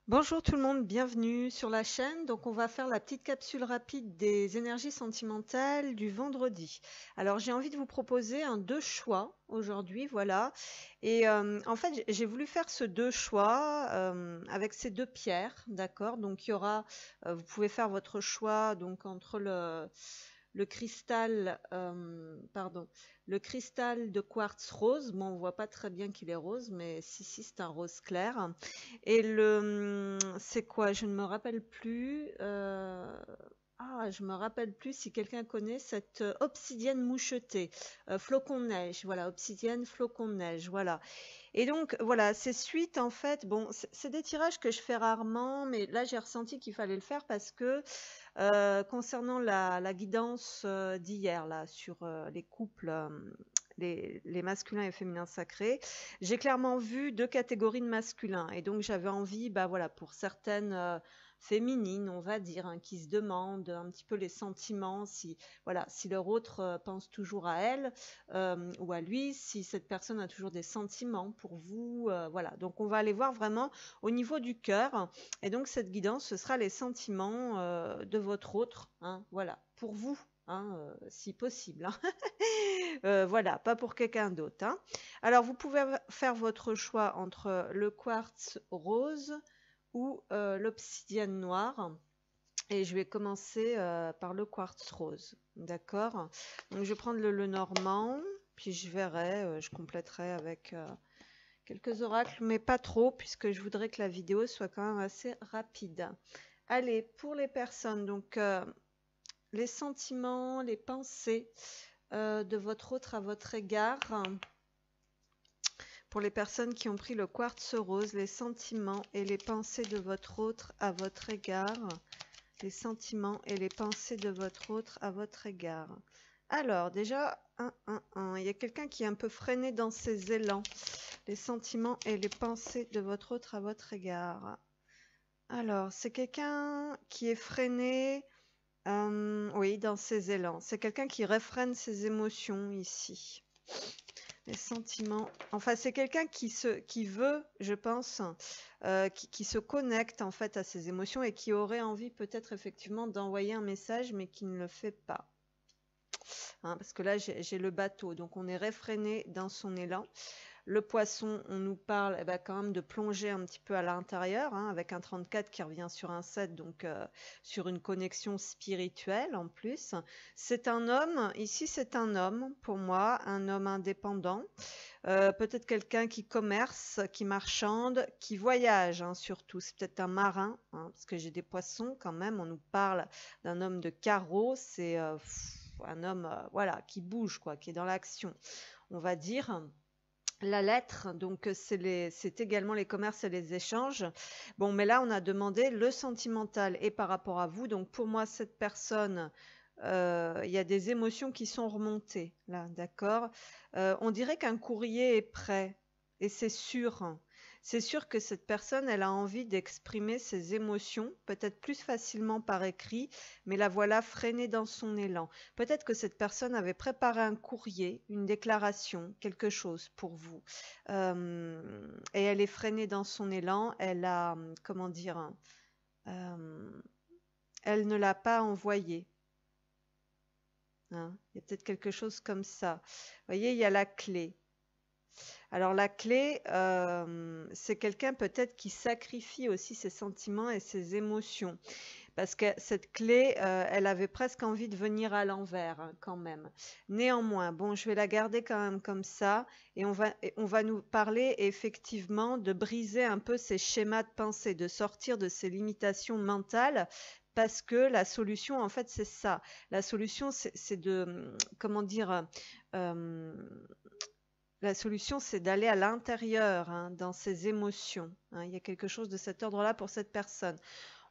Bonjour tout le monde, bienvenue sur la chaîne. Donc on va faire la petite capsule rapide des énergies sentimentales du vendredi. Alors j'ai envie de vous proposer un deux choix aujourd'hui, voilà. Et en fait j'ai voulu faire ce deux choix avec ces deux pierres, d'accord. Donc il y aura, vous pouvez faire votre choix donc entre le cristal, le cristal de quartz rose. Bon, on voit pas très bien qu'il est rose, mais si, c'est un rose clair. Et c'est quoi? Je ne me rappelle plus. Je me rappelle plus si quelqu'un connaît cette obsidienne mouchetée, flocon de neige. Voilà, obsidienne, flocon de neige. Voilà. Et donc, voilà, ces suites, en fait, bon, c'est des tirages que je fais rarement, mais là, j'ai ressenti qu'il fallait le faire parce que concernant la guidance d'hier, là, sur les couples, les masculins et féminins sacrés, j'ai clairement vu deux catégories de masculins. Et donc, j'avais envie, bah voilà, pour certaines féminines, on va dire, hein, qui se demandent un petit peu les sentiments, si, voilà, si leur autre pense toujours à elle ou à lui, si cette personne a toujours des sentiments pour vous, voilà. Donc, on va aller voir vraiment au niveau du cœur. Et donc, cette guidance, ce sera les sentiments de votre autre, hein, voilà, pour vous, hein, si possible, hein. Voilà, pas pour quelqu'un d'autre, hein. Alors, vous pouvez faire votre choix entre le quartz rose ou l'obsidienne noire. Et je vais commencer par le quartz rose, d'accord? Donc, je vais prendre le normand, puis je verrai, je compléterai avec quelques oracles, mais pas trop, puisque je voudrais que la vidéo soit quand même assez rapide. Allez, pour les personnes, donc les sentiments, les pensées de votre autre à votre égard. Pour les personnes qui ont pris le quartz rose, les sentiments et les pensées de votre autre à votre égard. Les sentiments et les pensées de votre autre à votre égard. Alors, déjà, il y a quelqu'un qui est un peu freiné dans ses élans. Les sentiments et les pensées de votre autre à votre égard. Alors, c'est quelqu'un qui est freiné, oui, dans ses élans. C'est quelqu'un qui réfrène ses émotions ici. Les sentiments. Enfin, c'est quelqu'un qui veut, je pense, qui se connecte en fait à ses émotions et qui aurait envie peut-être effectivement d'envoyer un message, mais qui ne le fait pas. Hein, parce que là, j'ai le bateau, donc on est réfréné dans son élan. Le poisson, on nous parle quand même de plonger un petit peu à l'intérieur, hein, avec un 34 qui revient sur un 7, donc sur une connexion spirituelle en plus. C'est un homme, ici c'est un homme pour moi, un homme indépendant, peut-être quelqu'un qui commerce, qui marchande, qui voyage, hein, surtout. C'est peut-être un marin, hein, parce que j'ai des poissons quand même, on nous parle d'un homme de carreau, c'est un homme voilà, qui bouge, quoi, qui est dans l'action, on va dire. La lettre, donc c'est également les commerces et les échanges. Bon, mais là, on a demandé le sentimental et par rapport à vous. Donc, pour moi, cette personne, il y a des émotions qui sont remontées, là, d'accord? On dirait qu'un courrier est prêt et c'est sûr, hein. C'est sûr que cette personne, elle a envie d'exprimer ses émotions, peut-être plus facilement par écrit, mais la voilà freinée dans son élan. Peut-être que cette personne avait préparé un courrier, une déclaration, quelque chose pour vous. Et elle est freinée dans son élan. Elle a, comment dire, elle ne l'a pas envoyé, hein. Il y a peut-être quelque chose comme ça. Vous voyez, il y a la clé. Alors la clé, c'est quelqu'un peut-être qui sacrifie aussi ses sentiments et ses émotions. Parce que cette clé, elle avait presque envie de venir à l'envers, hein, quand même. Néanmoins, bon, je vais la garder quand même comme ça et on va nous parler effectivement de briser un peu ces schémas de pensée, de sortir de ces limitations mentales parce que la solution, en fait, c'est ça. La solution, c'est de, comment dire, euh, la solution, c'est d'aller à l'intérieur, hein, dans ses émotions, hein. Il y a quelque chose de cet ordre-là pour cette personne.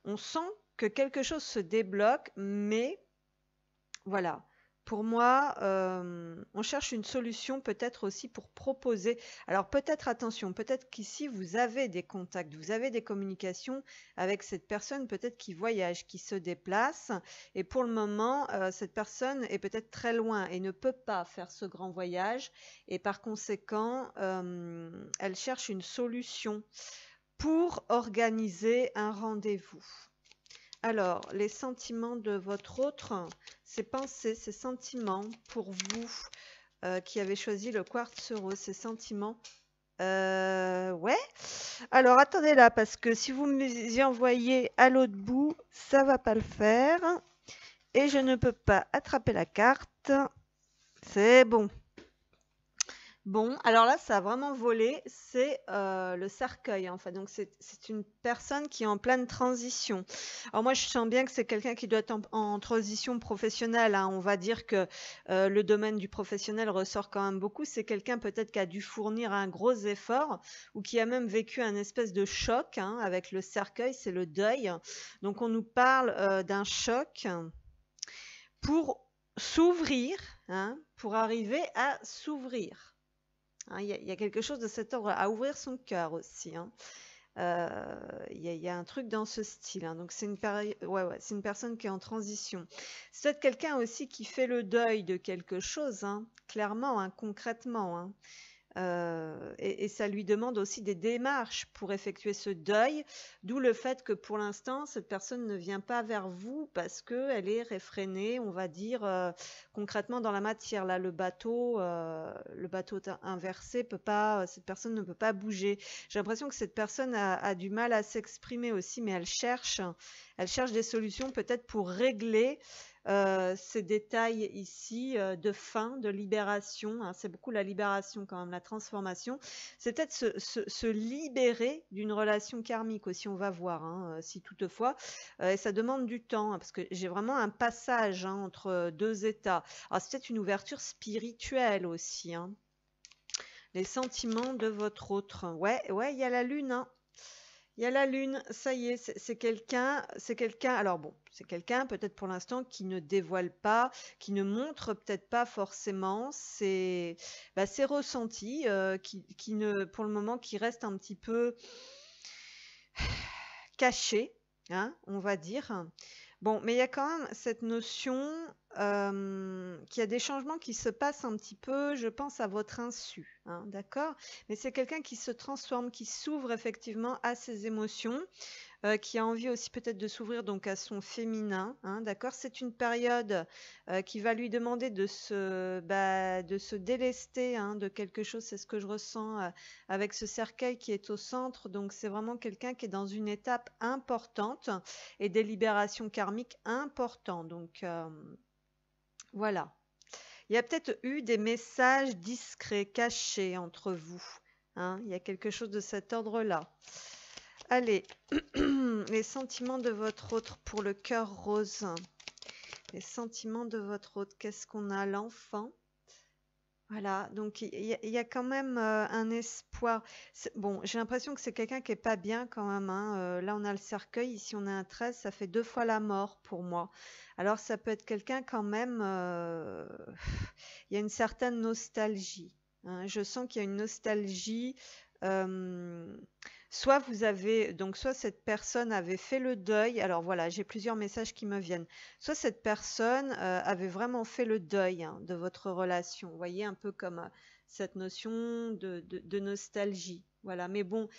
On sent que quelque chose se débloque, mais voilà. Pour moi, on cherche une solution peut-être aussi pour proposer. Alors peut-être, attention, peut-être qu'ici vous avez des contacts, vous avez des communications avec cette personne, peut-être qui voyage, qui se déplace. Et pour le moment, cette personne est peut-être très loin et ne peut pas faire ce grand voyage. Et par conséquent, elle cherche une solution pour organiser un rendez-vous. Alors, les sentiments de votre autre, ses pensées, ses sentiments pour vous qui avez choisi le quartz rose, ses sentiments. Ouais. Alors, attendez là, parce que si vous m'y envoyez à l'autre bout, ça va pas le faire. Et je ne peux pas attraper la carte. C'est bon. Bon, alors là, ça a vraiment volé, c'est le cercueil en fait. Donc c'est une personne qui est en pleine transition. Alors moi, je sens bien que c'est quelqu'un qui doit être en transition professionnelle, hein. On va dire que le domaine du professionnel ressort quand même beaucoup. C'est quelqu'un peut-être qui a dû fournir un gros effort ou qui a même vécu un espèce de choc, hein, avec le cercueil, c'est le deuil. Donc on nous parle d'un choc pour s'ouvrir, hein, pour arriver à s'ouvrir. Hein, il y a quelque chose de cet ordre, à ouvrir son cœur aussi, hein. Il y a un truc dans ce style, hein. Donc c'est une c'est une personne qui est en transition. C'est peut-être quelqu'un aussi qui fait le deuil de quelque chose, hein, clairement, hein, concrètement, hein. Et ça lui demande aussi des démarches pour effectuer ce deuil, d'où le fait que pour l'instant, cette personne ne vient pas vers vous parce qu'elle est réfrénée, on va dire, concrètement dans la matière. Là, le bateau inversé peut pas, cette personne ne peut pas bouger. J'ai l'impression que cette personne a du mal à s'exprimer aussi, mais elle cherche des solutions peut-être pour régler ces détails ici de fin, de libération, hein. C'est beaucoup la libération quand même, la transformation. C'est peut-être se libérer d'une relation karmique aussi, on va voir, hein, si toutefois. Et ça demande du temps, hein, parce que j'ai vraiment un passage, hein, entre deux états. Alors c'est peut-être une ouverture spirituelle aussi, hein. Les sentiments de votre autre. Ouais, il y a la lune, hein. Il y a la lune, ça y est, c'est quelqu'un, alors bon, c'est quelqu'un peut-être pour l'instant qui ne dévoile pas, qui ne montre peut-être pas forcément ses ressentis, qui ne, pour le moment, qui reste un petit peu caché, hein, on va dire. Bon, mais il y a quand même cette notion qu'il y a des changements qui se passent un petit peu, je pense, à votre insu, hein, d'accord? Mais c'est quelqu'un qui se transforme, qui s'ouvre effectivement à ses émotions, qui a envie aussi peut-être de s'ouvrir donc à son féminin, hein, d'accord? C'est une période qui va lui demander de se délester, hein, de quelque chose, c'est ce que je ressens avec ce cercueil qui est au centre. Donc c'est vraiment quelqu'un qui est dans une étape importante et des libérations karmiques importantes. Donc voilà. Il y a peut-être eu des messages discrets, cachés entre vous, hein. Il y a quelque chose de cet ordre-là. Allez, les sentiments de votre autre pour le cœur rose. Les sentiments de votre autre, qu'est-ce qu'on a? L'enfant. Voilà, donc il y a quand même un espoir. Bon, j'ai l'impression que c'est quelqu'un qui est pas bien quand même, hein. Là, on a le cercueil, ici on a un 13, ça fait 2 fois la mort pour moi. Alors ça peut être quelqu'un quand même, il y a une certaine nostalgie, hein. Je sens qu'il y a une nostalgie. euh, soit cette personne avait fait le deuil. Alors voilà, j'ai plusieurs messages qui me viennent. Soit cette personne avait vraiment fait le deuil, hein, de votre relation. Vous voyez, un peu comme cette notion de nostalgie. Voilà, mais bon,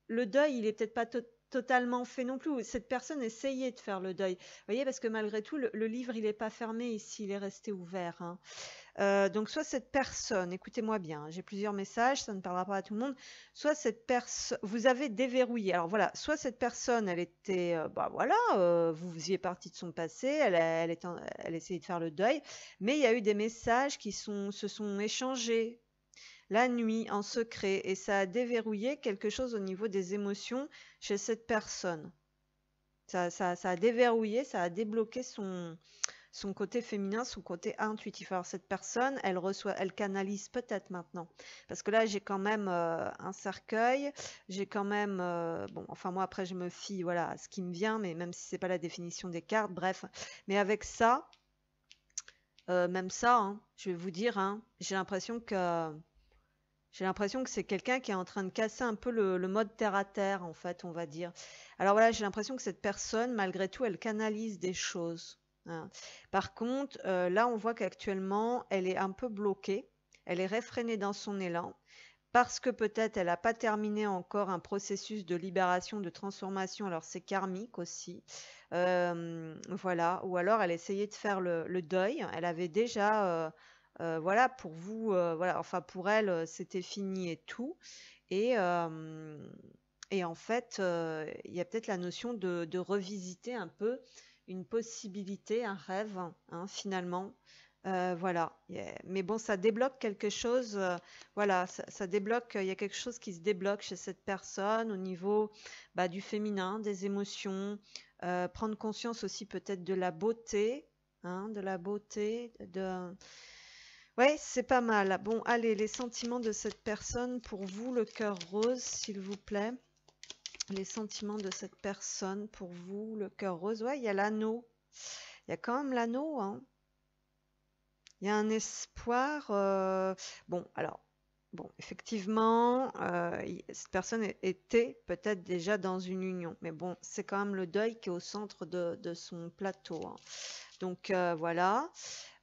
le deuil, il est peut-être pas totalement fait non plus. Cette personne essayait de faire le deuil. Vous voyez, parce que malgré tout, le livre, il n'est pas fermé ici, il est resté ouvert, hein. Donc soit cette personne, écoutez-moi bien, hein, j'ai plusieurs messages, ça ne parlera pas à tout le monde. Soit cette personne, vous avez déverrouillé. Alors voilà, soit cette personne, elle était, vous faisiez partie de son passé, elle essayait de faire le deuil, mais il y a eu des messages qui se sont échangés la nuit en secret et ça a déverrouillé quelque chose au niveau des émotions chez cette personne. Ça a déverrouillé, ça a débloqué son côté féminin, son côté intuitif. Alors cette personne, elle canalise peut-être maintenant. Parce que là, j'ai quand même un cercueil, j'ai quand même, bon, enfin moi après je me fie, voilà, à ce qui me vient, mais même si c'est pas la définition des cartes, bref. Mais avec ça, même ça, hein, je vais vous dire, hein, j'ai l'impression que c'est quelqu'un qui est en train de casser un peu le mode terre à terre, en fait, on va dire. Alors voilà, j'ai l'impression que cette personne, malgré tout, elle canalise des choses, hein. Par contre, là, on voit qu'actuellement, elle est un peu bloquée, elle est réfrénée dans son élan, parce que peut-être elle n'a pas terminé encore un processus de libération, de transformation, alors c'est karmique aussi. Voilà, ou alors elle essayait de faire le deuil, elle avait déjà, voilà, pour vous, voilà, enfin pour elle, c'était fini et tout. Et, et en fait, il y a peut-être la notion de revisiter un peu une possibilité, un rêve, hein, finalement. Voilà. Mais bon, ça débloque quelque chose. Voilà, ça débloque. Il y a quelque chose qui se débloque chez cette personne au niveau bah, du féminin, des émotions. Prendre conscience aussi peut-être de la beauté, hein, de la beauté, de. Ouais, c'est pas mal. Bon, allez, les sentiments de cette personne pour vous, le cœur rose, s'il vous plaît. Les sentiments de cette personne pour vous, le cœur rose. Ouais, il y a l'anneau. Il y a quand même l'anneau, hein. Il y a un espoir. Bon, alors, bon, effectivement, cette personne était peut-être déjà dans une union. Mais bon, c'est quand même le deuil qui est au centre de son plateau, hein. Donc, voilà.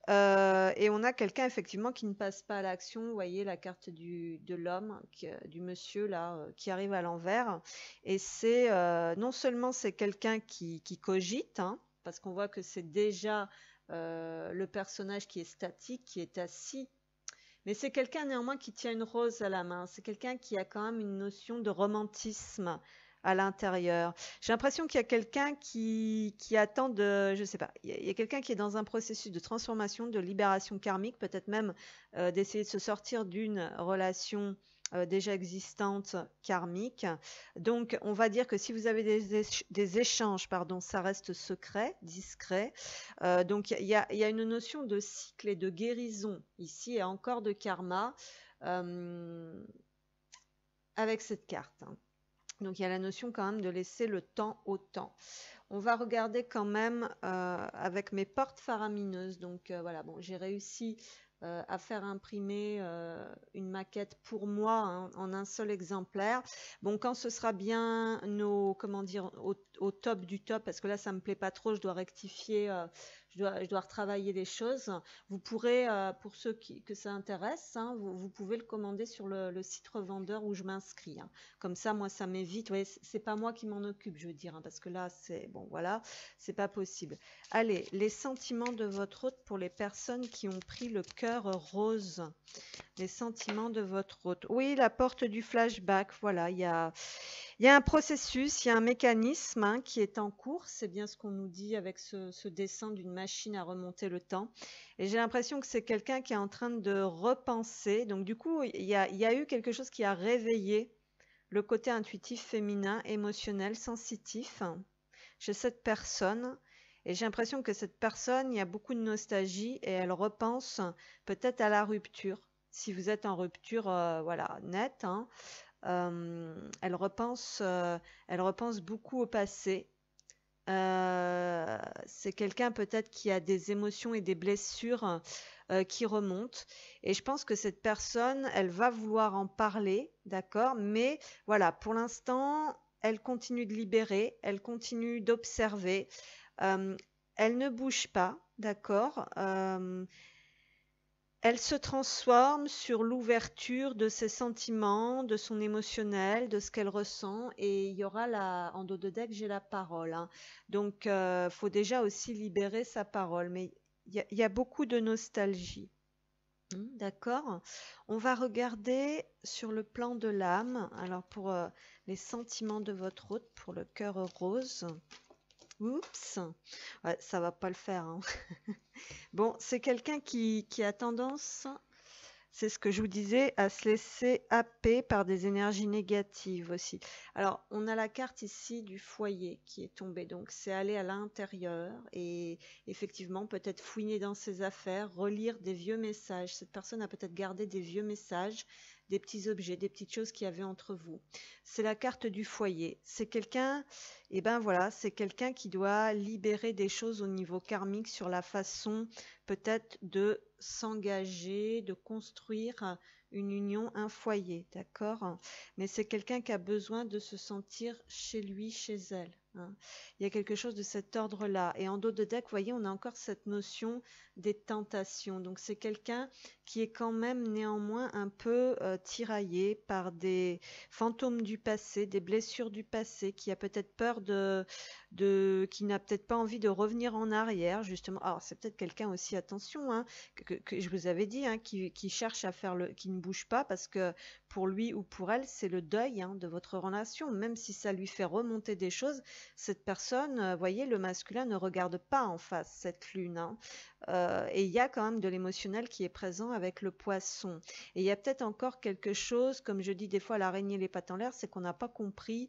Et on a quelqu'un effectivement qui ne passe pas à l'action. Vous voyez la carte de l'homme, du monsieur là, qui arrive à l'envers. Et c'est non seulement c'est quelqu'un qui cogite, hein, parce qu'on voit que c'est déjà le personnage qui est statique, qui est assis. Mais c'est quelqu'un néanmoins qui tient une rose à la main. C'est quelqu'un qui a quand même une notion de romantisme à l'intérieur. J'ai l'impression qu'il y a quelqu'un qui attend de, je sais pas, il y a quelqu'un qui est dans un processus de transformation, de libération karmique, peut-être même d'essayer de se sortir d'une relation déjà existante karmique. Donc, on va dire que si vous avez des échanges, pardon, ça reste secret, discret. Donc, il y a une notion de cycle et de guérison ici et encore de karma avec cette carte, hein. Donc il y a la notion quand même de laisser le temps au temps. On va regarder quand même avec mes portes faramineuses. Donc voilà, bon, j'ai réussi à faire imprimer une maquette pour moi, hein, en un seul exemplaire. Bon, quand ce sera bien comment dire, au top du top, parce que là ça me plaît pas trop, je dois rectifier, je dois retravailler les choses. Vous pourrez, pour ceux que ça intéresse, hein, vous pouvez le commander sur le site revendeur où je m'inscris, hein. Comme ça, moi, ça m'évite. Ouais, c'est pas moi qui m'en occupe, je veux dire, hein, parce que là, c'est bon, voilà, c'est pas possible. Allez, les sentiments de votre hôte pour les personnes qui ont pris le cœur rose. Les sentiments de votre hôte. Oui, la porte du flashback. Voilà, il y a un processus, il y a un mécanisme, hein, qui est en cours. C'est bien ce qu'on nous dit avec ce dessin d'une machine à remonter le temps. Et j'ai l'impression que c'est quelqu'un qui est en train de repenser. Donc du coup, il y a eu quelque chose qui a réveillé le côté intuitif féminin, émotionnel, sensitif chez cette personne. Et j'ai l'impression que cette personne, il y a beaucoup de nostalgie et elle repense peut-être à la rupture. Si vous êtes en rupture, voilà, nette, hein, elle repense beaucoup au passé. C'est quelqu'un peut-être qui a des émotions et des blessures qui remontent. Et je pense que cette personne, elle va vouloir en parler, d'accord? Mais voilà, pour l'instant, elle continue de libérer, elle continue d'observer. Euh, Elle ne bouge pas, d'accord? Elle se transforme sur l'ouverture de ses sentiments, de son émotionnel, de ce qu'elle ressent, et il y aura en dos de deck, j'ai la parole, hein. Donc, faut déjà aussi libérer sa parole, mais il y a beaucoup de nostalgie. D'accord? On va regarder sur le plan de l'âme. Alors, pour les sentiments de votre hôte, pour le cœur rose. Oups, ouais, ça va pas le faire, hein. Bon, c'est quelqu'un qui a tendance, c'est ce que je vous disais, à se laisser happer par des énergies négatives aussi. Alors, on a la carte ici du foyer qui est tombée, donc c'est aller à l'intérieur et effectivement peut-être fouiner dans ses affaires, relire des vieux messages. Cette personne a peut-être gardé des vieux messages, des petits objets, des petites choses qu'il y avait entre vous. C'est la carte du foyer. C'est quelqu'un, et ben voilà, c'est quelqu'un qui doit libérer des choses au niveau karmique sur la façon peut-être de s'engager, de construire une union, un foyer, d'accord? Mais c'est quelqu'un qui a besoin de se sentir chez lui, chez elle, hein. Il y a quelque chose de cet ordre-là. Et en dos de deck, vous voyez, on a encore cette notion des tentations. Donc c'est quelqu'un qui est quand même néanmoins un peu tiraillé par des fantômes du passé, des blessures du passé, qui a peut-être peur qui n'a peut-être pas envie de revenir en arrière, justement. Alors c'est peut-être quelqu'un aussi, attention, hein, que je vous avais dit, hein, qui cherche à faire qui ne bouge pas parce que pour lui ou pour elle, c'est le deuil, hein, de votre relation, même si ça lui fait remonter des choses. Cette personne, voyez, le masculin ne regarde pas en face cette lune, hein. Et il y a quand même de l'émotionnel qui est présent avec le poisson. Et il y a peut-être encore quelque chose, comme je dis des fois, l'araignée les pattes en l'air, c'est qu'on n'a pas compris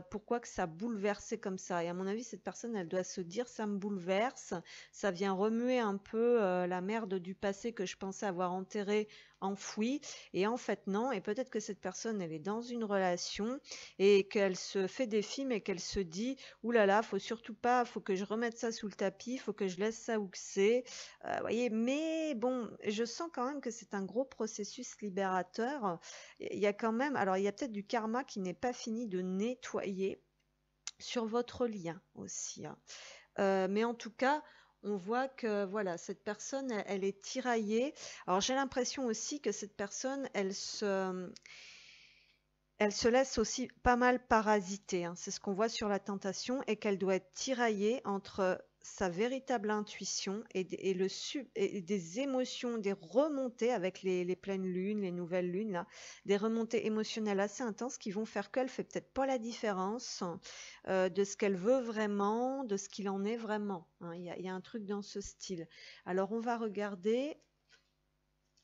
pourquoi que ça bouleversait comme ça. Et à mon avis, cette personne, elle doit se dire, ça me bouleverse, ça vient remuer un peu la merde du passé que je pensais avoir enterrée, enfouie. Et en fait, non. Et peut-être que cette personne, elle est dans une relation et qu'elle se fait des films et qu'elle se dit, ouh là là, faut surtout pas, faut que je remette ça sous le tapis, faut que je laisse ça où que c'est. Voyez, mais bon, je sens quand même que c'est un gros processus libérateur. Il y a quand même, alors il y a peut-être du karma qui n'est pas fini de nettoyer sur votre lien aussi, hein. Mais en tout cas, on voit que voilà, cette personne, elle est tiraillée. Alors j'ai l'impression aussi que cette personne, elle se laisse aussi pas mal parasiter, hein. C'est ce qu'on voit sur la tentation et qu'elle doit être tiraillée entre sa véritable intuition et des émotions, des remontées avec les pleines lunes, les nouvelles lunes, là, des remontées émotionnelles assez intenses qui vont faire qu'elle fait peut-être pas la différence de ce qu'elle veut vraiment, de ce qu'il en est vraiment, hein. Il y a un truc dans ce style. Alors on va regarder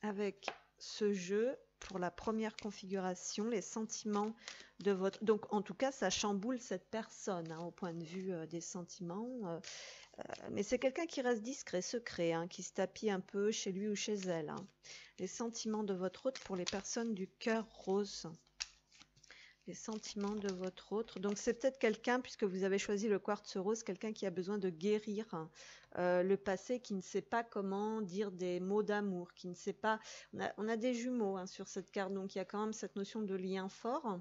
avec ce jeu pour la première configuration, les sentiments de votre... Donc en tout cas, ça chamboule cette personne, hein, au point de vue des sentiments. Mais c'est quelqu'un qui reste discret, secret, hein, qui se tapit un peu chez lui ou chez elle, hein. Les sentiments de votre hôte pour les personnes du cœur rose. Les sentiments de votre autre. Donc c'est peut-être quelqu'un, puisque vous avez choisi le quartz rose, quelqu'un qui a besoin de guérir le passé, qui ne sait pas comment dire des mots d'amour, qui ne sait pas... On a des jumeaux, hein, sur cette carte, donc il y a quand même cette notion de lien fort.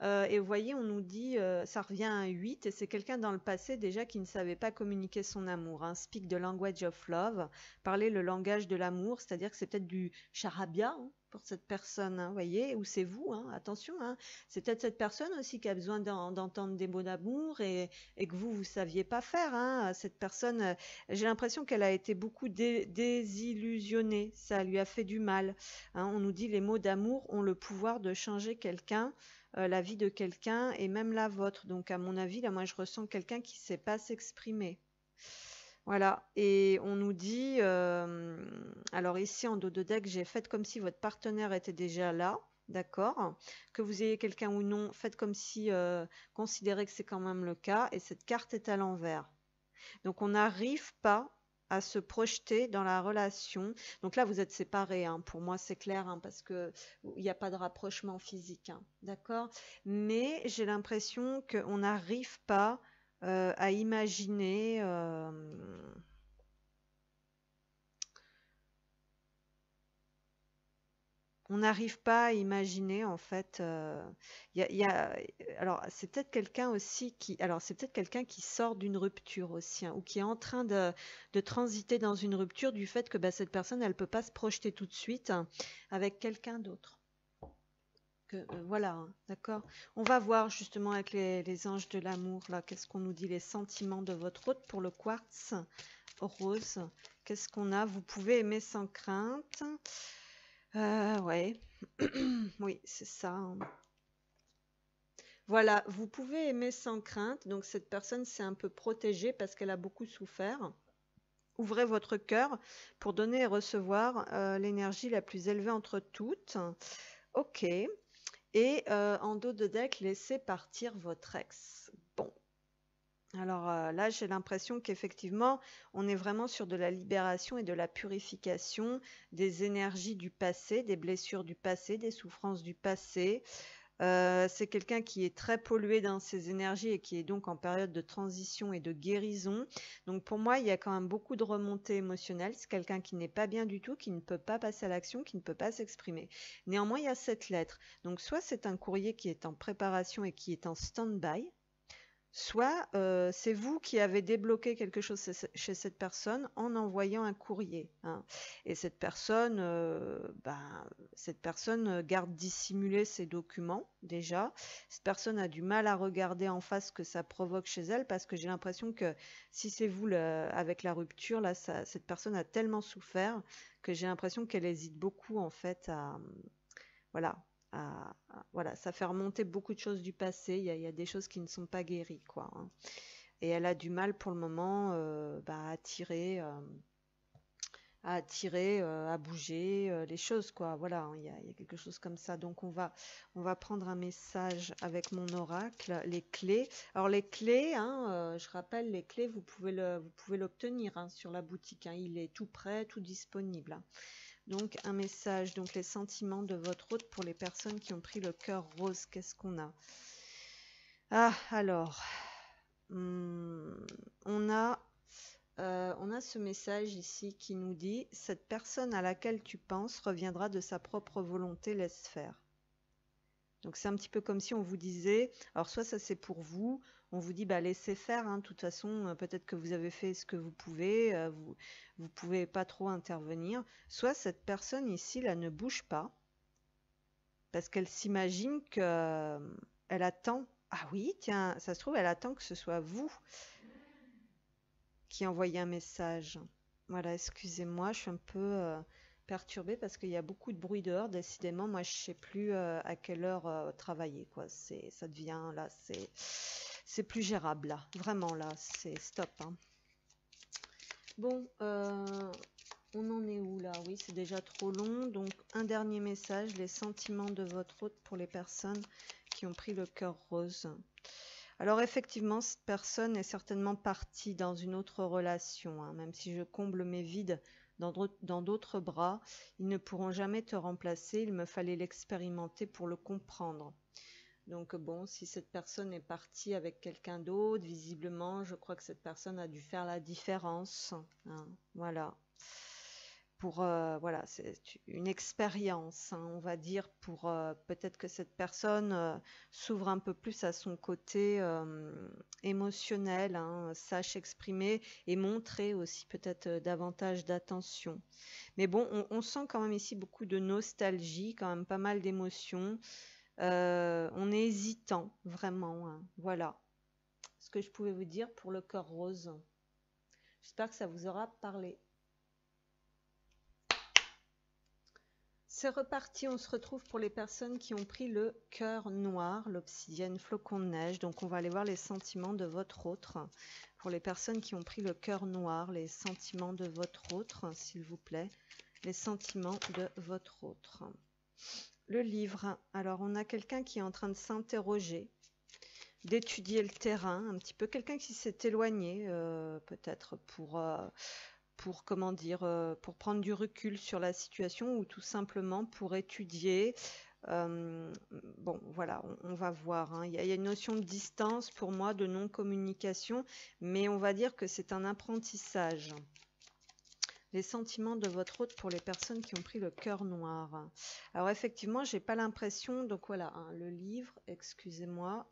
Et vous voyez, on nous dit, ça revient à un 8, et c'est quelqu'un dans le passé déjà qui ne savait pas communiquer son amour, hein. Speak the language of love, parler le langage de l'amour, c'est-à-dire que c'est peut-être du charabia, hein, pour cette personne, hein, vous voyez, ou c'est vous, hein, attention, hein. C'est peut-être cette personne aussi qui a besoin d'entendre des mots d'amour et que vous saviez pas faire, hein. Cette personne, j'ai l'impression qu'elle a été beaucoup désillusionnée, ça lui a fait du mal, hein. On nous dit les mots d'amour ont le pouvoir de changer quelqu'un, la vie de quelqu'un et même la vôtre. Donc à mon avis, là, moi, je ressens quelqu'un qui ne sait pas s'exprimer. Voilà, et on nous dit, alors ici en dos de deck, j'ai fait comme si votre partenaire était déjà là, d'accord? Que vous ayez quelqu'un ou non, faites comme si, considérez que c'est quand même le cas, et cette carte est à l'envers. Donc on n'arrive pas à se projeter dans la relation. Donc là, vous êtes séparés, hein. Pour moi, c'est clair, hein, parce que il n'y a pas de rapprochement physique, hein, d'accord? Mais j'ai l'impression qu'on n'arrive pas à imaginer. On n'arrive pas à imaginer en fait. Alors c'est peut-être quelqu'un aussi alors c'est peut-être quelqu'un qui sort d'une rupture aussi, hein, ou qui est en train de transiter dans une rupture du fait que bah, cette personne elle peut pas se projeter tout de suite, hein, avec quelqu'un d'autre. Voilà, hein, d'accord. On va voir justement avec les anges de l'amour là, qu'est-ce qu'on nous dit, les sentiments de votre hôte pour le quartz rose. Qu'est-ce qu'on a? Vous pouvez aimer sans crainte. Ouais, oui, c'est ça, hein. Voilà, vous pouvez aimer sans crainte. Donc cette personne s'est un peu protégée parce qu'elle a beaucoup souffert. Ouvrez votre cœur pour donner et recevoir l'énergie la plus élevée entre toutes. Ok. Et en dos de deck, laissez partir votre ex. Bon. Alors là, j'ai l'impression qu'effectivement, on est vraiment sur de la libération et de la purification des énergies du passé, des blessures du passé, des souffrances du passé. C'est quelqu'un qui est très pollué dans ses énergies et qui est donc en période de transition et de guérison. Donc pour moi, il y a quand même beaucoup de remontées émotionnelles. C'est quelqu'un qui n'est pas bien du tout, qui ne peut pas passer à l'action, qui ne peut pas s'exprimer. Néanmoins, il y a cette lettre. Donc soit c'est un courrier qui est en préparation et qui est en stand-by, soit c'est vous qui avez débloqué quelque chose chez cette personne en envoyant un courrier, hein. Et cette personne garde dissimulés ses documents déjà. Cette personne a du mal à regarder en face ce que ça provoque chez elle parce que j'ai l'impression que si c'est vous avec la rupture, là, cette personne a tellement souffert que j'ai l'impression qu'elle hésite beaucoup en fait à, voilà, voilà, ça fait remonter beaucoup de choses du passé. Il y a des choses qui ne sont pas guéries, quoi, hein. Et elle a du mal pour le moment à bouger les choses, quoi. Voilà, hein, il y a quelque chose comme ça. Donc on va prendre un message avec mon oracle, les clés. Alors les clés, hein, je rappelle, les clés, vous pouvez l'obtenir hein, sur la boutique, hein. Il est tout prêt, tout disponible, hein. Donc un message, donc les sentiments de votre hôte pour les personnes qui ont pris le cœur rose. Qu'est-ce qu'on a? Ah, alors, hum, on a, on a ce message ici qui nous dit, cette personne à laquelle tu penses reviendra de sa propre volonté, laisse faire. Donc c'est un petit peu comme si on vous disait, alors soit ça c'est pour vous, on vous dit bah laissez faire, hein, de toute façon peut-être que vous avez fait ce que vous pouvez, vous pouvez pas trop intervenir. Soit cette personne ici là ne bouge pas parce qu'elle s'imagine que elle attend. Ah oui, tiens, ça se trouve elle attend que ce soit vous qui envoyez un message. Voilà, excusez-moi, je suis un peu perturbée parce qu'il y a beaucoup de bruit dehors. Décidément, moi, je sais plus à quelle heure travailler, quoi. Ça devient là, c'est plus gérable là. Vraiment là, c'est stop, hein. Bon, on en est où là? Oui, c'est déjà trop long. Donc, un dernier message, les sentiments de votre hôte pour les personnes qui ont pris le cœur rose. Alors effectivement, cette personne est certainement partie dans une autre relation, hein. Même si je comble mes vides dans d'autres bras, ils ne pourront jamais te remplacer. Il me fallait l'expérimenter pour le comprendre. Donc bon, si cette personne est partie avec quelqu'un d'autre, visiblement, je crois que cette personne a dû faire la différence, hein. Voilà. Voilà, c'est une expérience, hein, on va dire, pour peut-être que cette personne s'ouvre un peu plus à son côté émotionnel, hein, sache exprimer et montrer aussi peut-être davantage d'attention. Mais bon, on sent quand même ici beaucoup de nostalgie, quand même pas mal d'émotions. On est hésitant, vraiment, hein. Voilà ce que je pouvais vous dire pour le cœur rose. J'espère que ça vous aura parlé. C'est reparti, on se retrouve pour les personnes qui ont pris le cœur noir, l'obsidienne, flocon de neige. Donc on va aller voir les sentiments de votre autre. Pour les personnes qui ont pris le cœur noir, les sentiments de votre autre, s'il vous plaît. Les sentiments de votre autre. Le livre. Alors on a quelqu'un qui est en train de s'interroger, d'étudier le terrain, un petit peu quelqu'un qui s'est éloigné peut-être pour comment dire, pour prendre du recul sur la situation ou tout simplement pour étudier. Euh, bon, voilà, on va voir, hein. Il y a une notion de distance pour moi, de non-communication, mais on va dire que c'est un apprentissage. Les sentiments de votre hôte pour les personnes qui ont pris le cœur noir. Alors effectivement, j'ai pas l'impression, donc voilà, hein, le livre, excusez-moi,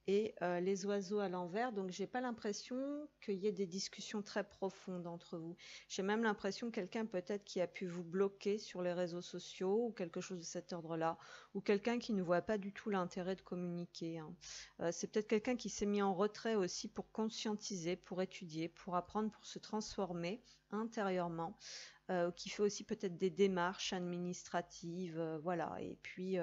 et les oiseaux à l'envers. Donc j'ai pas l'impression qu'il y ait des discussions très profondes entre vous. J'ai même l'impression que quelqu'un peut-être qui a pu vous bloquer sur les réseaux sociaux ou quelque chose de cet ordre-là, ou quelqu'un qui ne voit pas du tout l'intérêt de communiquer, hein. C'est peut-être quelqu'un qui s'est mis en retrait aussi pour conscientiser, pour étudier, pour apprendre, pour se transformer intérieurement, qui fait aussi peut-être des démarches administratives, voilà. Et puis,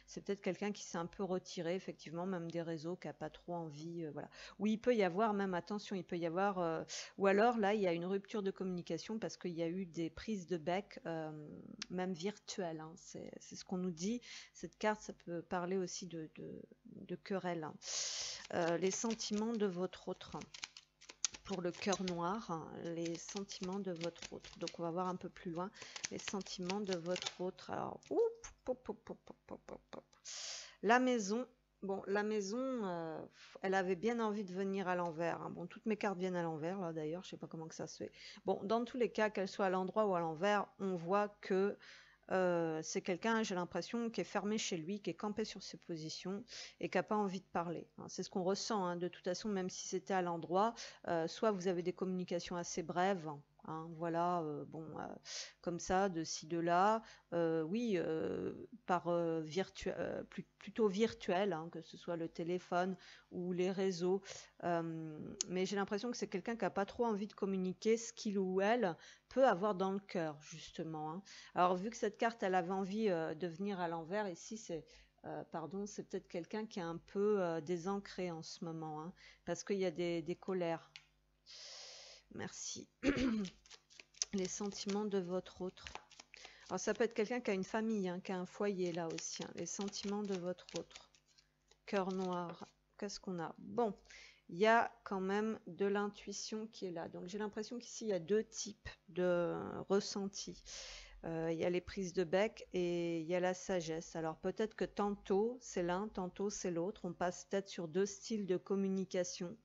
c'est peut-être quelqu'un qui s'est un peu retiré, effectivement, même des réseaux, qui n'a pas trop envie, voilà. Ou il peut y avoir, même, attention, il peut y avoir, ou alors là, il y a une rupture de communication parce qu'il y a eu des prises de bec, même virtuelles, hein. C'est ce qu'on nous dit. Cette carte, ça peut parler aussi de querelles, hein. Les sentiments de votre autre. Pour le cœur noir, les sentiments de votre autre. Donc on va voir un peu plus loin les sentiments de votre autre. Alors, La maison, bon, la maison, elle avait bien envie de venir à l'envers, hein. Bon, toutes mes cartes viennent à l'envers, là, d'ailleurs, je sais pas comment que ça se fait. Bon, dans tous les cas, qu'elle soit à l'endroit ou à l'envers, on voit que c'est quelqu'un, j'ai l'impression, qui est fermé chez lui, qui est campé sur ses positions et qui n'a pas envie de parler, hein. C'est ce qu'on ressent, hein. De toute façon, même si c'était à l'endroit, soit vous avez des communications assez brèves, hein, voilà, bon, comme ça, de ci, de là, oui, par plutôt virtuel, hein, que ce soit le téléphone ou les réseaux. Mais j'ai l'impression que c'est quelqu'un qui n'a pas trop envie de communiquer ce qu'il ou elle peut avoir dans le cœur, justement, hein. Alors, vu que cette carte, elle avait envie de venir à l'envers, ici, pardon, c'est peut-être quelqu'un qui est un peu désancré en ce moment, hein, parce qu'il y a des colères. Merci. Les sentiments de votre autre. Alors, ça peut être quelqu'un qui a une famille, hein, qui a un foyer là aussi, hein. Les sentiments de votre autre. Cœur noir. Qu'est-ce qu'on a? Bon, il y a quand même de l'intuition qui est là. Donc, j'ai l'impression qu'ici, il y a deux types de ressentis. Il y a les prises de bec et il y a la sagesse. Alors peut-être que tantôt c'est l'un, tantôt c'est l'autre. On passe peut-être sur deux styles de communication,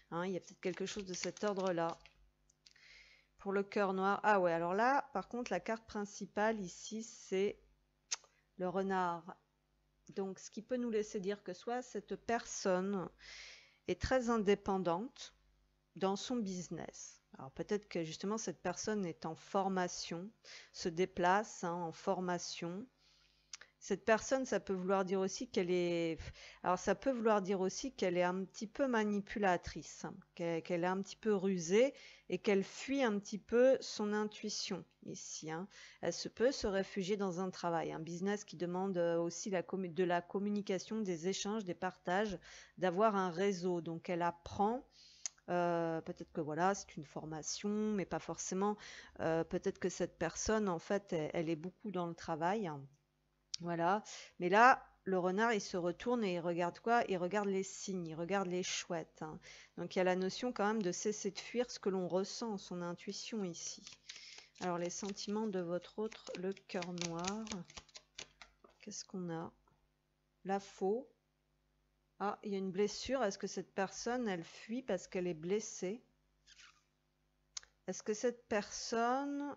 hein, il y a peut-être quelque chose de cet ordre-là. Pour le cœur noir, ah ouais, alors là, par contre, la carte principale ici, c'est le renard. Donc, ce qui peut nous laisser dire que soit cette personne est très indépendante dans son business. Alors peut-être que justement cette personne est en formation, se déplace, hein, en formation. Cette personne, ça peut vouloir dire aussi qu'elle est... Alors ça peut vouloir dire aussi qu'elle est un petit peu manipulatrice, hein, qu'elle est un petit peu rusée et qu'elle fuit un petit peu son intuition ici, hein. Elle peut se réfugier dans un travail, un business qui demande aussi de la communication, des échanges, des partages, d'avoir un réseau. Donc elle apprend. Peut-être que voilà, c'est une formation, mais pas forcément. Peut-être que cette personne, en fait, elle est beaucoup dans le travail, hein. Voilà. Mais là, le renard, il se retourne et il regarde quoi? Il regarde les signes, il regarde les chouettes, hein. Donc il y a la notion quand même de cesser de fuir ce que l'on ressent, son intuition ici. Alors les sentiments de votre autre, le cœur noir. Qu'est-ce qu'on a? La faux. Ah, il y a une blessure. Est-ce que cette personne, elle fuit parce qu'elle est blessée? Est-ce que cette personne...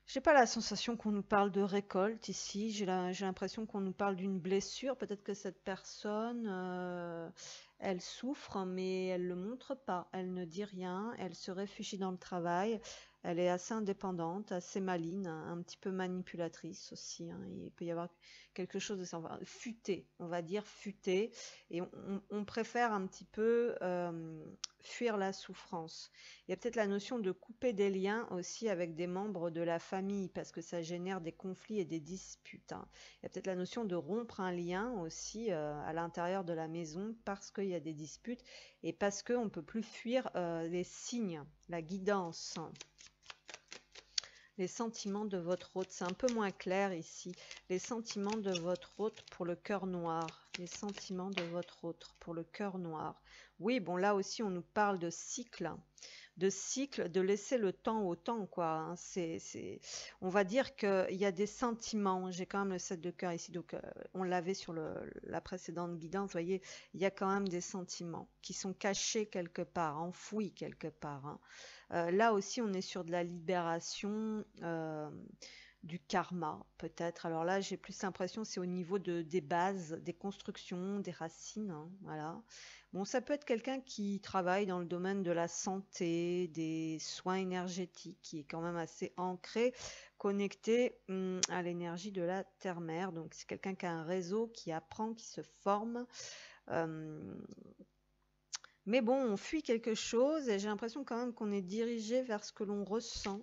J'ai pas la sensation qu'on nous parle de récolte ici. J'ai l'impression qu'on nous parle d'une blessure. Peut-être que cette personne, elle souffre, mais elle le montre pas. Elle ne dit rien. Elle se réfugie dans le travail. Elle est assez indépendante, assez maligne, un petit peu manipulatrice aussi, hein. Il peut y avoir quelque chose de ça. Futé, on va dire futé. Et on préfère un petit peu fuir la souffrance. Il y a peut-être la notion de couper des liens aussi avec des membres de la famille parce que ça génère des conflits et des disputes, hein. Il y a peut-être la notion de rompre un lien aussi à l'intérieur de la maison parce qu'il y a des disputes et parce qu'on ne peut plus fuir les signes, la guidance. Les sentiments de votre hôte, c'est un peu moins clair ici. Les sentiments de votre hôte pour le cœur noir. Les sentiments de votre hôte pour le cœur noir. Oui, bon là aussi on nous parle de cycle, de laisser le temps au temps, quoi, hein. On va dire qu'il y a des sentiments. J'ai quand même le 7 de cœur ici, donc on l'avait sur la précédente guidance. Vous voyez, il y a quand même des sentiments qui sont cachés quelque part, enfouis quelque part, hein. Là aussi, on est sur de la libération, du karma, peut-être. Alors là, j'ai plus l'impression c'est au niveau des bases, des constructions, des racines, hein, voilà. Bon, ça peut être quelqu'un qui travaille dans le domaine de la santé, des soins énergétiques, qui est quand même assez ancré, connecté à l'énergie de la terre-mère. Donc, c'est quelqu'un qui a un réseau, qui apprend, qui se forme. Euh, mais bon, on fuit quelque chose et j'ai l'impression quand même qu'on est dirigé vers ce que l'on ressent,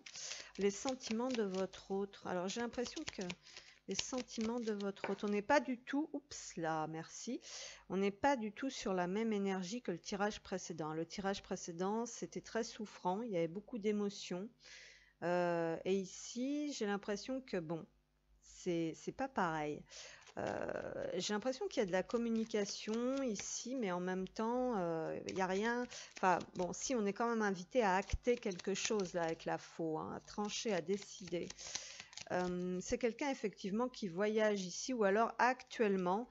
les sentiments de votre autre. Alors j'ai l'impression que les sentiments de votre autre, on n'est pas du tout, oups là, merci, on n'est pas du tout sur la même énergie que le tirage précédent. Le tirage précédent, c'était très souffrant, il y avait beaucoup d'émotions. Et ici, j'ai l'impression que bon, c'est pas pareil. J'ai l'impression qu'il y a de la communication ici, mais en même temps, il n'y a rien. Enfin, bon, si on est quand même invité à acter quelque chose là avec la faux, hein, à trancher, à décider. C'est quelqu'un effectivement qui voyage ici ou alors actuellement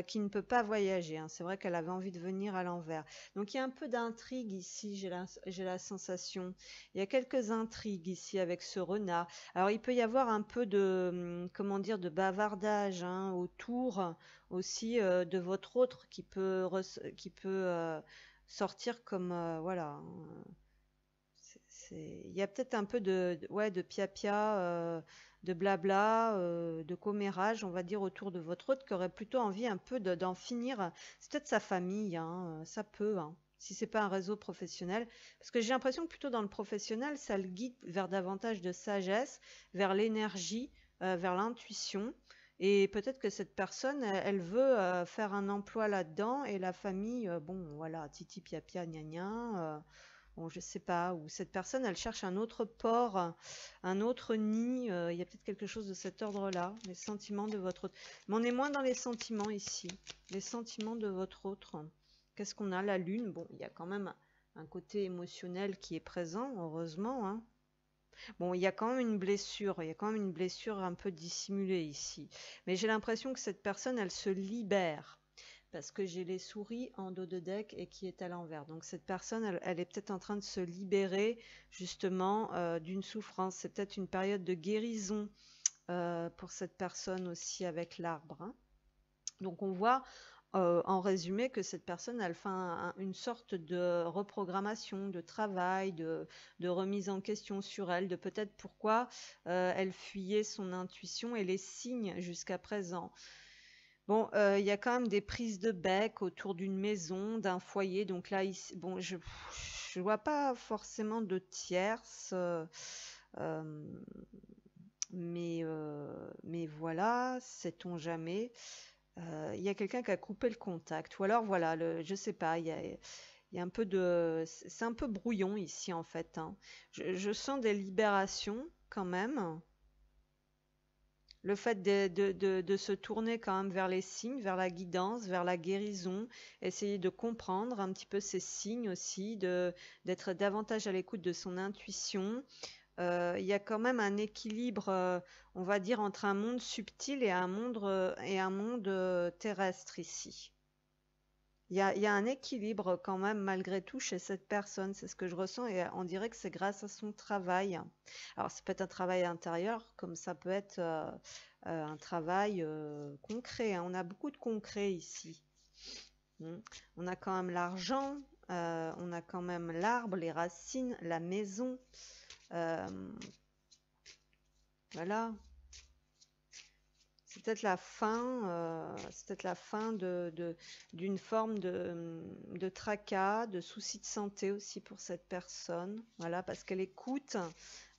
qui ne peut pas voyager, hein. C'est vrai qu'elle avait envie de venir à l'envers. Donc il y a un peu d'intrigue ici, j'ai la sensation. Il y a quelques intrigues ici avec ce renard. Alors il peut y avoir un peu de, comment dire, de bavardage hein, autour aussi de votre autre qui peut sortir comme, voilà, hein. Il y a peut-être un peu ouais, de pia-pia, de blabla, de commérage, on va dire, autour de votre hôte, qui aurait plutôt envie un peu d'en finir. C'est peut-être sa famille, hein, ça peut, hein, si c'est pas un réseau professionnel. Parce que j'ai l'impression que plutôt dans le professionnel, ça le guide vers davantage de sagesse, vers l'énergie, vers l'intuition. Et peut-être que cette personne, elle veut faire un emploi là-dedans, et la famille, bon, voilà, titi pia-pia, gna gna. Bon, je sais pas, ou cette personne, elle cherche un autre port, un autre nid. Il y a peut-être quelque chose de cet ordre-là, les sentiments de votre autre. Mais on est moins dans les sentiments ici, les sentiments de votre autre. Qu'est-ce qu'on a? La lune. Bon, il y a quand même un côté émotionnel qui est présent, heureusement, hein. Bon, il y a quand même une blessure, il y a quand même une blessure un peu dissimulée ici. Mais j'ai l'impression que cette personne, elle se libère parce que j'ai les souris en dos de deck et qui est à l'envers. Donc cette personne, elle est peut-être en train de se libérer justement d'une souffrance. C'est peut-être une période de guérison pour cette personne aussi avec l'arbre, hein. Donc on voit en résumé que cette personne, elle fait une sorte de reprogrammation, de travail, de remise en question sur elle, de peut-être pourquoi elle fuyait son intuition et les signes jusqu'à présent. Bon, il y a quand même des prises de bec autour d'une maison, d'un foyer. Donc là, ici, bon, je vois pas forcément de tierce, euh, mais voilà, sait-on jamais. Il y a quelqu'un qui a coupé le contact. Ou alors, voilà, je sais pas, il y a un peu de... C'est un peu brouillon ici, en fait, hein. Je sens des libérations quand même. Le fait de se tourner quand même vers les signes, vers la guidance, vers la guérison, essayer de comprendre un petit peu ces signes aussi, d'être davantage à l'écoute de son intuition. Il y a quand même un équilibre, on va dire, entre un monde subtil et un monde terrestre ici. Il y a un équilibre quand même malgré tout chez cette personne, c'est ce que je ressens et on dirait que c'est grâce à son travail. Alors ça peut être un travail intérieur comme ça peut être un travail concret, hein. On a beaucoup de concret ici. Mm. On a quand même l'argent, on a quand même l'arbre, les racines, la maison. euh, voilà. C'est peut-être la fin d'une forme de tracas, de soucis de santé aussi pour cette personne. Voilà, parce qu'elle écoute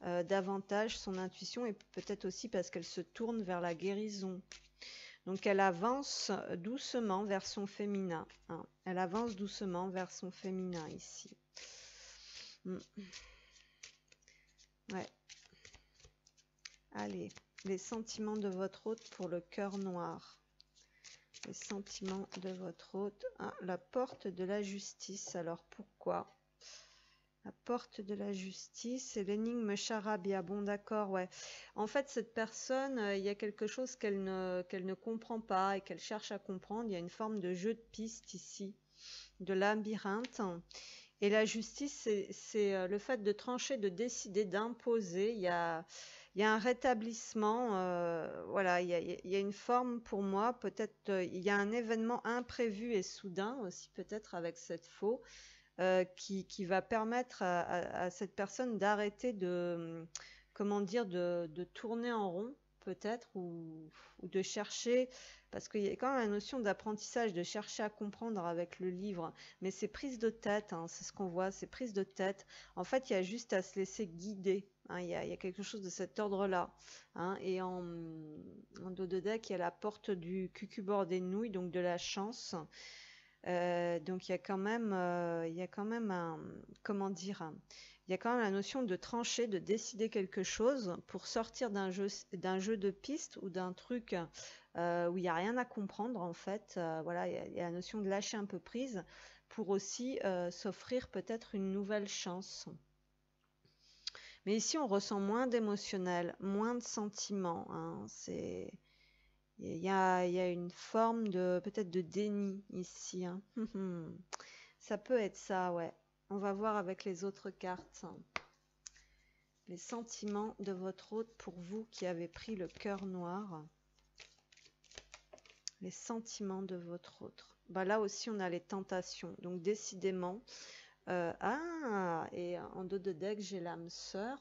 davantage son intuition et peut-être aussi parce qu'elle se tourne vers la guérison. Donc elle avance doucement vers son féminin, hein. Elle avance doucement vers son féminin ici. Mm. Ouais. Allez, les sentiments de votre hôte pour le cœur noir. Les sentiments de votre hôte. Ah, la porte de la justice. Alors pourquoi? La porte de la justice et l'énigme charabia. Bon, d'accord, ouais. En fait, cette personne, il y a quelque chose qu'elle ne comprend pas et qu'elle cherche à comprendre. Il y a une forme de jeu de piste ici, de labyrinthe. Et la justice, c'est le fait de trancher, de décider, d'imposer. Il y a un rétablissement, voilà, il y a une forme pour moi, peut-être il y a un événement imprévu et soudain aussi, peut-être avec cette faux, qui va permettre à cette personne d'arrêter comment dire, de tourner en rond, peut-être, ou de chercher, parce qu'il y a quand même la notion d'apprentissage, de chercher à comprendre avec le livre, mais c'est prise de tête, hein, c'est ce qu'on voit, c'est prise de tête. En fait, il y a juste à se laisser guider, hein, il y a quelque chose de cet ordre-là, hein, et en dos de deck, il y a la porte du cucubord des nouilles, donc de la chance. Donc il y a quand même un, comment dire, il y a quand même la notion de trancher, de décider quelque chose pour sortir d'un jeu de piste ou d'un truc où il n'y a rien à comprendre en fait. Voilà, il y a la notion de lâcher un peu prise pour aussi s'offrir peut-être une nouvelle chance. Mais ici, on ressent moins d'émotionnel, moins de sentiments, hein. Il y a une forme de peut-être de déni ici, hein. Ça peut être ça, ouais. On va voir avec les autres cartes, hein. Les sentiments de votre hôte pour vous qui avez pris le cœur noir. Les sentiments de votre autre. Bah là aussi, on a les tentations. Donc, décidément. Et en dos de deck, j'ai l'âme sœur.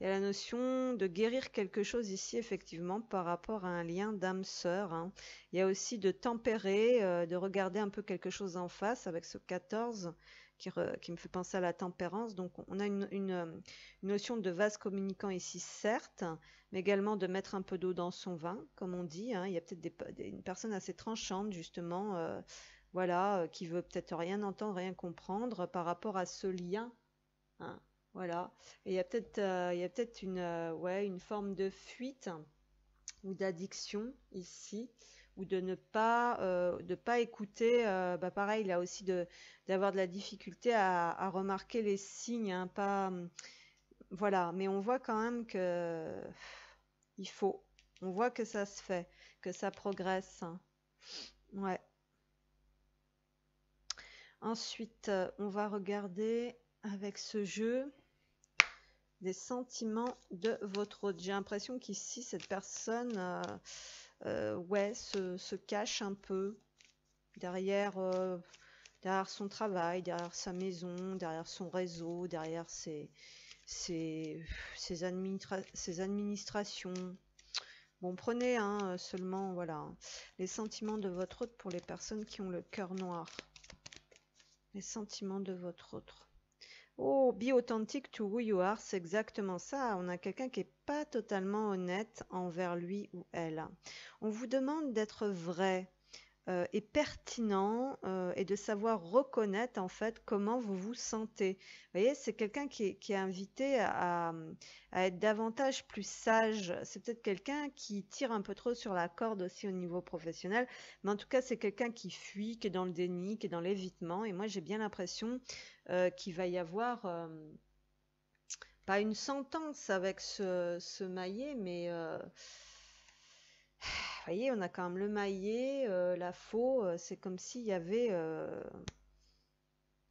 Il y a la notion de guérir quelque chose ici, effectivement, par rapport à un lien d'âme sœur, hein. Il y a aussi de tempérer, de regarder un peu quelque chose en face avec ce 14 qui me fait penser à la tempérance. Donc, on a une notion de vase communicant ici, certes, mais également de mettre un peu d'eau dans son vin, comme on dit, hein. Il y a peut-être une personne assez tranchante, justement, voilà, qui veut peut-être rien entendre, rien comprendre par rapport à ce lien, hein. Voilà. Et il y a peut-être ouais, une forme de fuite ou d'addiction ici, ou de pas écouter. Bah pareil, là aussi d'avoir de la difficulté à remarquer les signes, hein, pas, voilà. Mais on voit quand même que il faut. On voit que ça se fait, que ça progresse, hein. Ouais. Ensuite, on va regarder avec ce jeu des sentiments de votre hôte. J'ai l'impression qu'ici, cette personne ouais, se cache un peu derrière, derrière son travail, derrière sa maison, derrière son réseau, derrière ses administrations. Bon, prenez seulement, voilà, les sentiments de votre hôte pour les personnes qui ont le cœur noir. Les sentiments de votre autre. Oh, be authentic to who you are, c'est exactement ça. On a quelqu'un qui n'est pas totalement honnête envers lui ou elle. On vous demande d'être vrai et pertinent et de savoir reconnaître en fait comment vous vous sentez. Vous voyez, c'est quelqu'un qui est invité à être davantage plus sage. C'est peut-être quelqu'un qui tire un peu trop sur la corde aussi au niveau professionnel, mais en tout cas, c'est quelqu'un qui fuit, qui est dans le déni, qui est dans l'évitement. Et moi, j'ai bien l'impression qu'il va y avoir pas une sentence avec ce maillet, mais vous voyez, on a quand même le maillet, la faux, c'est comme s'il y avait,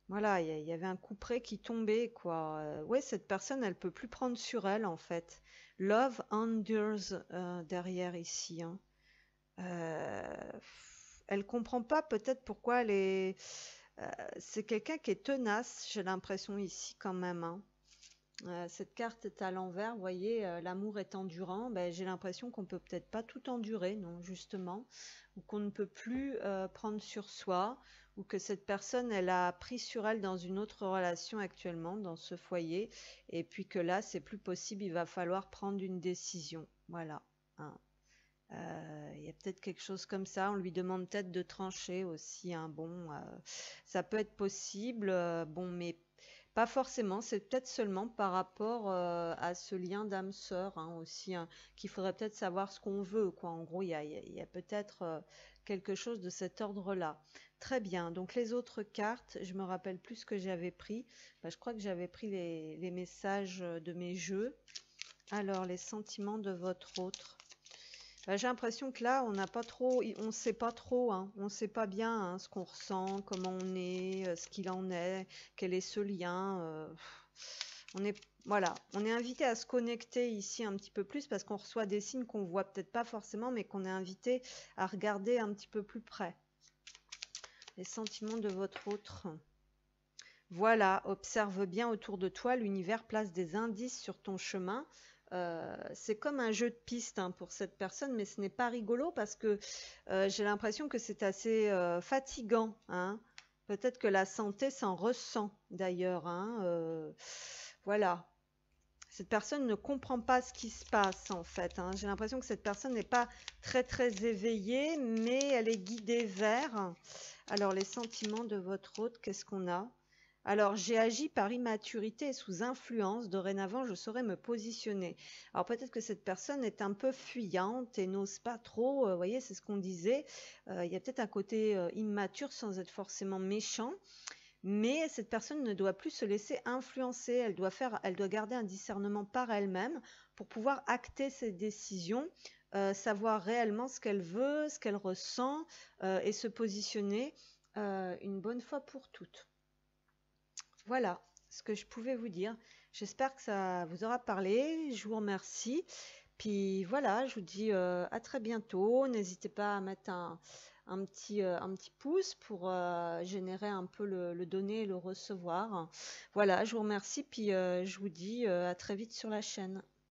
voilà, il y avait un couperet qui tombait, quoi. Ouais, cette personne, elle peut plus prendre sur elle, en fait. Love endures derrière ici, hein. Euh, Elle comprend pas peut-être pourquoi elle est. C'est quelqu'un qui est tenace, j'ai l'impression ici quand même, hein. Cette carte est à l'envers, vous voyez, l'amour est endurant. Ben, j'ai l'impression qu'on peut peut-être pas tout endurer, non, justement, ou qu'on ne peut plus prendre sur soi, ou que cette personne, elle a pris sur elle dans une autre relation actuellement, dans ce foyer, et puis que là, c'est plus possible, il va falloir prendre une décision. Voilà, hein. Il y a peut-être quelque chose comme ça, on lui demande peut-être de trancher aussi, hein. Bon, ça peut être possible, bon, mais pas forcément, c'est peut-être seulement par rapport à ce lien d'âme-sœur, hein, aussi, hein, qu'il faudrait peut-être savoir ce qu'on veut, quoi. En gros, il y a peut-être quelque chose de cet ordre-là. Très bien, donc les autres cartes, je me rappelle plus ce que j'avais pris. Bah, je crois que j'avais pris les messages de mes jeux. Alors, les sentiments de votre autre. Bah, j'ai l'impression que là, on n'a pas trop, on ne sait pas trop, hein, on ne sait pas bien, hein, ce qu'on ressent, comment on est, ce qu'il en est, quel est ce lien. On est, voilà, on est invité à se connecter ici un petit peu plus parce qu'on reçoit des signes qu'on voit peut-être pas forcément, mais qu'on est invité à regarder un petit peu plus près. Les sentiments de votre autre. Voilà, observe bien autour de toi, l'univers place des indices sur ton chemin. C'est comme un jeu de piste, hein, pour cette personne, mais ce n'est pas rigolo parce que j'ai l'impression que c'est assez fatigant, hein. Peut-être que la santé s'en ressent d'ailleurs, hein. Voilà. Cette personne ne comprend pas ce qui se passe en fait, hein. J'ai l'impression que cette personne n'est pas très très éveillée, mais elle est guidée vers. Alors les sentiments de votre hôte, qu'est-ce qu'on a? Alors, j'ai agi par immaturité et sous influence. Dorénavant, je saurais me positionner. Alors, peut-être que cette personne est un peu fuyante et n'ose pas trop. Vous voyez, c'est ce qu'on disait. Il y a peut-être un côté immature sans être forcément méchant. mais cette personne ne doit plus se laisser influencer. Elle doit garder un discernement par elle-même pour pouvoir acter ses décisions, savoir réellement ce qu'elle veut, ce qu'elle ressent, et se positionner une bonne fois pour toutes. Voilà ce que je pouvais vous dire. J'espère que ça vous aura parlé. Je vous remercie. Puis voilà, je vous dis à très bientôt. N'hésitez pas à mettre un petit pouce pour générer un peu le donner et le recevoir. Voilà, je vous remercie. Puis je vous dis à très vite sur la chaîne.